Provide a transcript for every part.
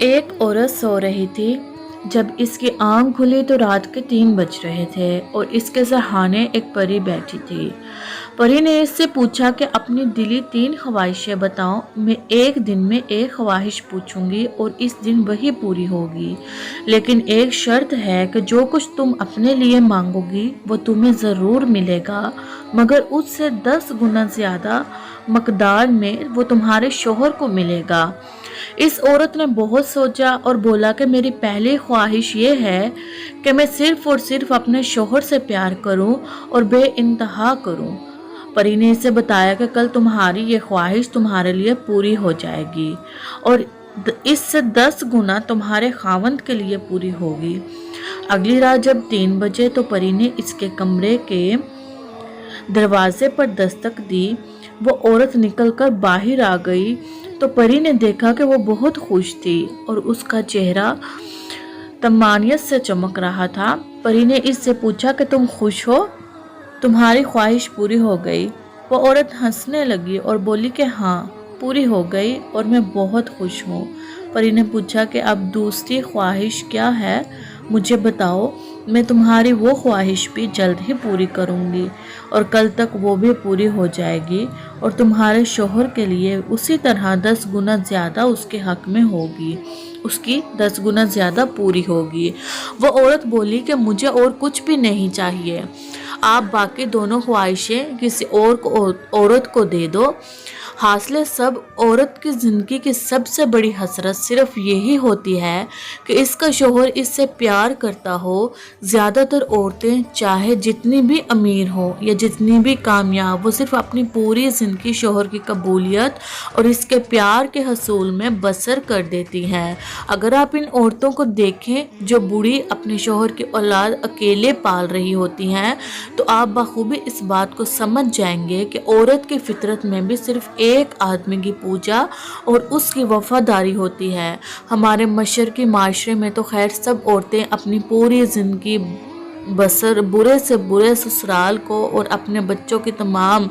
ایک عورت سو رہی تھی۔ جب اس کی آنکھ کھلی تو رات کے 3 بج رہے تھے اور اس کے سرہانے ایک پری بیٹھی تھی۔ پری نے اس سے پوچھا کہ اپنی دلی 3 خواہشیں بتاؤ۔ میں ایک دن میں ایک خواہش پوچھوں گی اور اس دن وہی پوری ہوگی، لیکن ایک شرط ہے کہ جو کچھ تم اپنے لیے مانگو گی وہ تمہیں ضرور ملے گا، مگر اس سے 10 گنا زیادہ مقدار میں وہ تمہارے شوہر کو ملے گا۔ اس عورت نے بہت سوچا اور بولا کہ میری پہلی خواہش یہ ہے کہ میں صرف اور صرف اپنے شوہر سے پیار کروں اور بے انتہا کروں۔ پری نے اسے بتایا کہ کل تمہاری یہ خواہش تمہارے لیے پوری ہو جائے گی اور اس سے 10 گنا تمہارے خاوند کے لیے پوری ہوگی۔ اگلی رات جب 3 بجے تو پری نے اس کے کمرے کے دروازے پر دستک دی۔ وہ عورت نکل کر باہر آ گئی تو پری نے دیکھا کہ وہ بہت خوش تھی اور اس کا چہرہ طمانینت سے چمک رہا تھا۔ پری نے اس سے پوچھا کہ تم خوش ہو؟ تمہاری خواہش پوری ہو گئی؟ وہ عورت ہنسنے لگی اور بولی کہ ہاں، پوری ہو گئی اور میں بہت خوش ہوں۔ پری نے پوچھا کہ اب دوسری خواہش کیا ہے؟ مجھے بتاؤ، میں تمہاری وہ خواہش بھی جلد ہی پوری کروں گی اور کل تک وہ بھی پوری ہو جائے گی اور تمہارے شوہر کے لیے اسی طرح 10 گنا زیادہ اس کے حق میں ہوگی، اس کی 10 گنا زیادہ پوری ہوگی۔ وہ عورت بولی کہ مجھے اور کچھ بھی نہیں چاہیے، آپ باقی دونوں خواہشیں کسی اور عورت کو دے دو۔ حاصل سب عورت کی زندگی کی سب سے بڑی حسرت صرف یہی ہوتی ہے کہ اس کا شوہر اس سے پیار کرتا ہو۔ زیادہ تر عورتیں چاہے جتنی بھی امیر ہوں یا جتنی بھی کامیاب، وہ صرف اپنی پوری زندگی شوہر کی قبولیت اور اس کے پیار کے حصول میں بسر کر دیتی ہیں۔ اگر آپ ان عورتوں کو دیکھیں جو بوڑھی اپنے شوہر کی اولاد اکیلے پال رہی ہوتی ہیں تو آپ بخوبی اس بات کو سمجھ جائیں گے کہ عورت کی فطرت میں بھی صرف ایک آدمی کی پوجا اور اس کی وفاداری ہوتی ہے۔ ہمارے مشرقی معاشرے میں تو خیر سب عورتیں اپنی پوری زندگی بسر برے سے برے سسرال کو اور اپنے بچوں کی تمام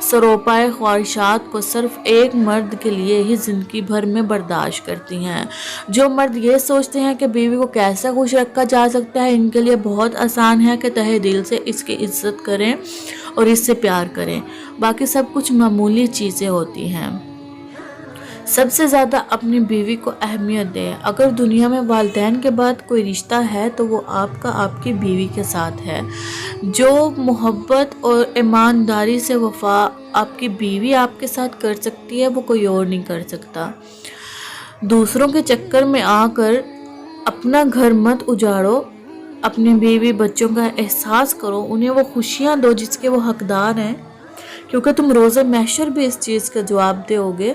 سروپائے خواہشات کو صرف ایک مرد کے لیے ہی زندگی بھر میں برداشت کرتی ہیں۔ جو مرد یہ سوچتے ہیں کہ بیوی کو کیسے خوش رکھا جا سکتا ہے، ان کے لیے بہت آسان ہے کہ تہہ دل سے اس کی عزت کریں اور اس سے پیار کریں، باقی سب کچھ معمولی چیزیں ہوتی ہیں۔ سب سے زیادہ اپنی بیوی کو اہمیت دیں۔ اگر دنیا میں والدین کے بعد کوئی رشتہ ہے تو وہ آپ کی بیوی کے ساتھ ہے۔ جو محبت اور ایمانداری سے وفا آپ کی بیوی آپ کے ساتھ کر سکتی ہے وہ کوئی اور نہیں کر سکتا۔ دوسروں کے چکر میں آ کر اپنا گھر مت اجاڑو، اپنی بیوی بچوں کا احساس کرو، انہیں وہ خوشیاں دو جس کے وہ حقدار ہیں، کیونکہ تم روز محشر بھی اس چیز کا جواب دو گے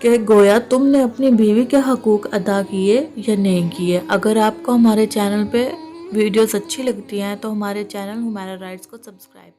کہ گویا تم نے اپنی بیوی کے حقوق ادا کیے یا نہیں کیے۔ اگر آپ کو ہمارے چینل پہ ویڈیوز اچھی لگتی ہیں تو ہمارے چینل ہمیرا رائٹس کو سبسکرائب